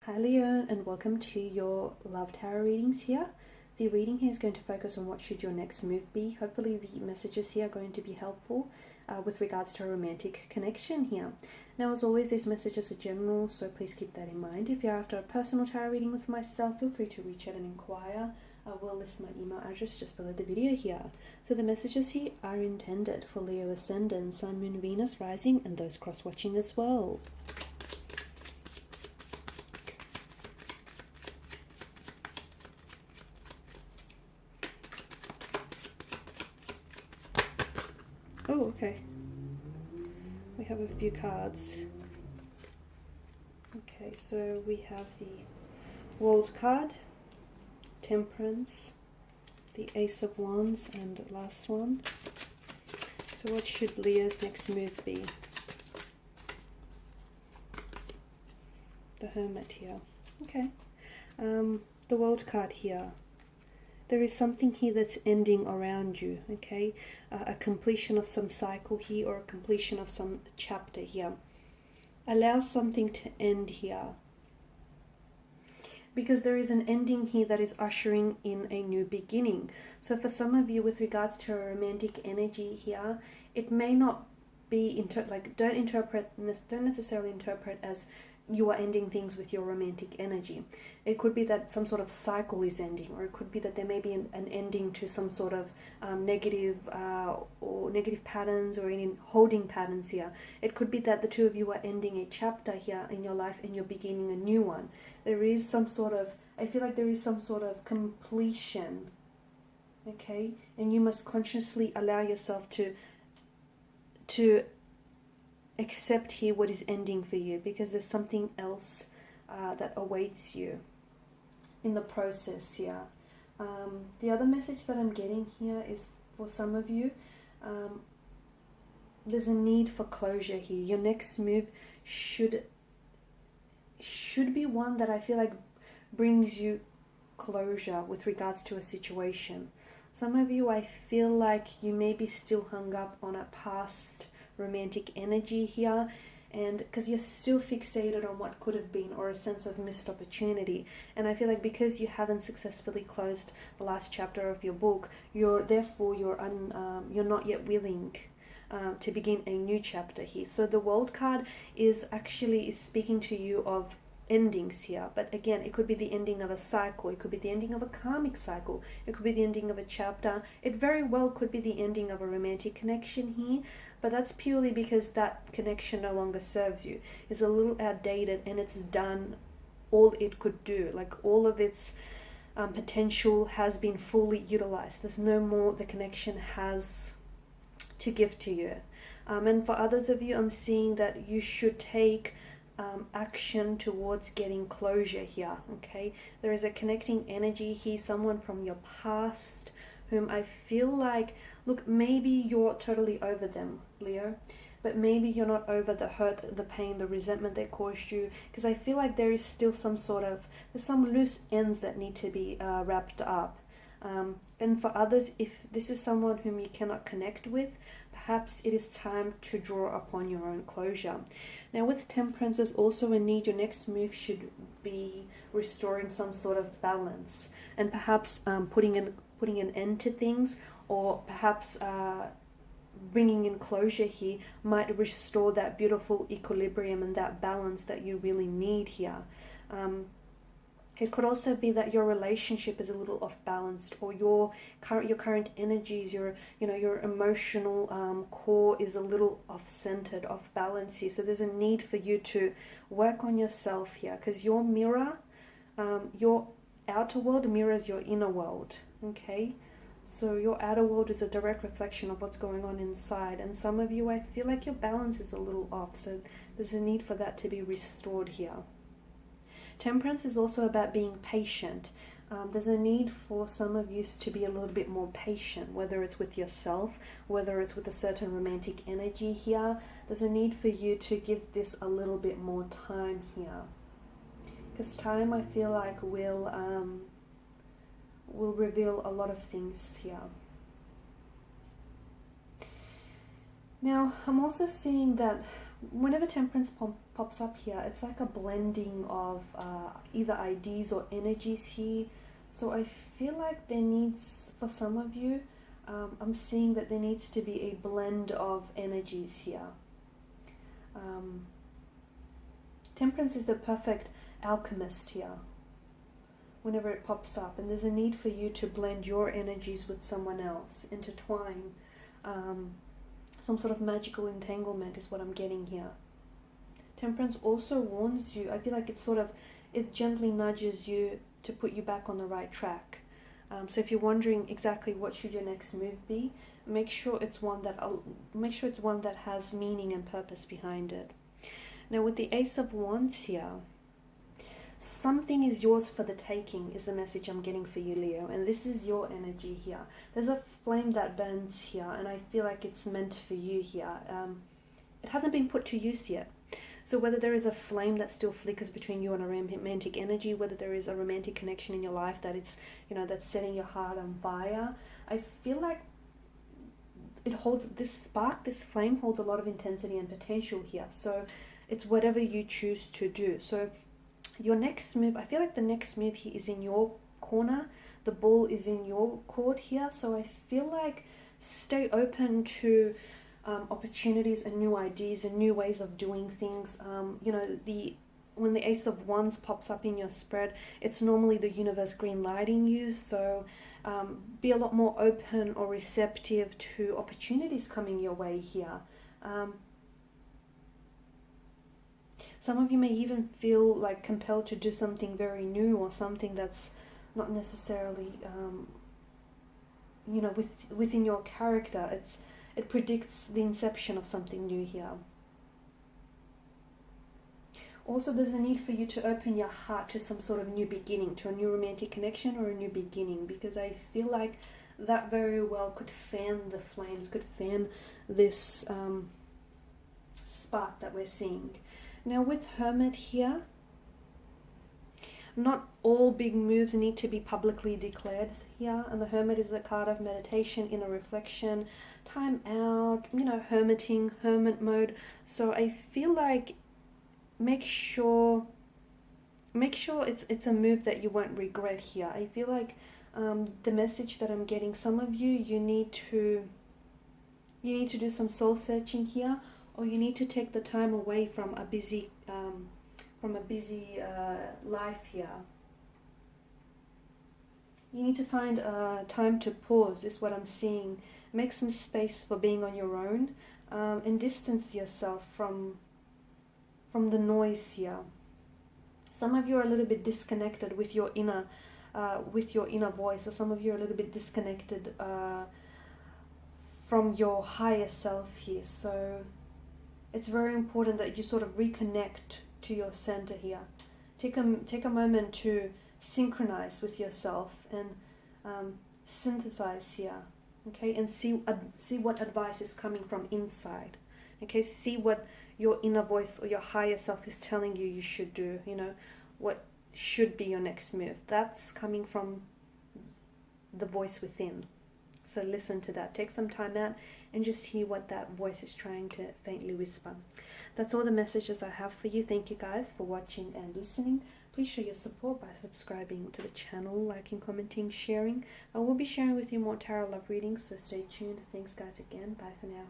Hi Leo, and welcome to your love tarot readings here. The reading here is going to focus on what should your next move be. Hopefully the messages here are going to be helpful with regards to a romantic connection here. Now, as always, these messages are general, so please keep that in mind. If you're after a personal tarot reading with myself, feel free to reach out and inquire. I will list my email address just below the video here. So the messages here are intended for Leo Ascendant, Sun, Moon, Venus, Rising, and those cross-watching as well. Oh, okay. We have a few cards. Okay, so we have the World card, Temperance, the Ace of Wands, and the last one. So what should Leo's next move be? The Hermit here. Okay. The World card here. There is something here that's ending around you, okay? A completion of some cycle here, or a completion of some chapter here. Allow something to end here. Because there is an ending here that is ushering in a new beginning. So for some of you, with regards to a romantic energy here, it may not be, don't necessarily interpret as you are ending things with your romantic energy. It could be that some sort of cycle is ending, or it could be that there may be an ending to some sort of negative patterns, or any holding patterns here. It could be that the two of you are ending a chapter here in your life and you're beginning a new one. There is some sort of, I feel like there is some sort of completion, okay? And you must consciously allow yourself to accept here what is ending for you, because there's something else that awaits you in the process here. The other message that I'm getting here is, for some of you, there's a need for closure here. Your next move should be one that I feel like brings you closure with regards to a situation. Some of you, I feel like you may be still hung up on a past romantic energy here, and because you're still fixated on what could have been, or a sense of missed opportunity. And I feel like because you haven't successfully closed the last chapter of your book, you're not yet willing to begin a new chapter here. So the World card is speaking to you of endings here, but again, it could be the ending of a cycle, it could be the ending of a karmic cycle, it could be the ending of a chapter, it very well could be the ending of a romantic connection here, but that's purely because that connection no longer serves you, is a little outdated, and it's done all it could do. Like, all of its potential has been fully utilized. There's no more the connection has to give to you. And for others of you, I'm seeing that you should take action towards getting closure here, okay? There is a connecting energy here, someone from your past whom I feel like, look, maybe you're totally over them, Leo, but maybe you're not over the hurt, the pain, the resentment they caused you, because I feel like there is still there's some loose ends that need to be wrapped up. And for others, if this is someone whom you cannot connect with, perhaps it is time to draw upon your own closure. Now, with Temperance, there's also a need. Your next move should be restoring some sort of balance, and perhaps putting an end to things, or perhaps bringing in closure here might restore that beautiful equilibrium and that balance that you really need here. It could also be that your relationship is a little off balanced, or your current energies, your emotional core is a little off centered, off balance here. So there's a need for you to work on yourself here, because your mirror, your outer world mirrors your inner world. Okay, so your outer world is a direct reflection of what's going on inside, and some of you, I feel like your balance is a little off. So there's a need for that to be restored here. Temperance is also about being patient. There's a need for some of you to be a little bit more patient, whether it's with yourself, whether it's with a certain romantic energy here. There's a need for you to give this a little bit more time here, because time, I feel like, will reveal a lot of things here. Now, I'm also seeing that Whenever Temperance pops up here, it's like a blending of either ideas or energies here. So I feel like there needs, for some of you, I'm seeing that there needs to be a blend of energies here. Temperance is the perfect alchemist here whenever it pops up, and there's a need for you to blend your energies with someone else, intertwine. Some sort of magical entanglement is what I'm getting here. Temperance also warns you, I feel like it gently nudges you to put you back on the right track. So if you're wondering exactly what should your next move be, make sure it's one that has meaning and purpose behind it. Now with the Ace of Wands here, something is yours for the taking is the message I'm getting for you, Leo, and this is your energy here. There's a flame that burns here, and I feel like it's meant for you here. It hasn't been put to use yet. So whether there is a flame that still flickers between you and a romantic energy, whether there is a romantic connection in your life that it's, that's setting your heart on fire, I feel like it holds, this spark, this flame holds a lot of intensity and potential here. So it's whatever you choose to do. So your next move, I feel like the next move here is in your corner. The ball is in your court here. So I feel like stay open to opportunities and new ideas and new ways of doing things. When the Ace of Wands pops up in your spread, it's normally the universe green lighting you. So be a lot more open or receptive to opportunities coming your way here. Some of you may even feel like compelled to do something very new, or something that's not necessarily, within your character. It predicts the inception of something new here. Also, there's a need for you to open your heart to some sort of new beginning, to a new romantic connection or a new beginning, because I feel like that very well could fan the flames, could fan this spark that we're seeing. Now with Hermit here, not all big moves need to be publicly declared here, and the Hermit is a card of meditation, inner reflection, time out, hermiting, hermit mode. So I feel like make sure it's a move that you won't regret here. I feel like the message that I'm getting, some of you need to do some soul searching here, or you need to take the time away from a busy life here. You need to find time to pause, is what I'm seeing. Make some space for being on your own, and distance yourself from the noise here. Some of you are a little bit disconnected with your inner voice, or some of you are a little bit disconnected from your higher self here. So it's very important that you sort of reconnect to your center here. Take a moment to synchronize with yourself and synthesize here, okay, and see what advice is coming from inside. Okay, see what your inner voice or your higher self is telling you should do, what should be your next move. That's coming from the voice within. So listen to that. Take some time out and just hear what that voice is trying to faintly whisper. That's all the messages I have for you. Thank you guys for watching and listening. Please show your support by subscribing to the channel, liking, commenting, sharing. I will be sharing with you more tarot love readings, so stay tuned. Thanks guys again. Bye for now.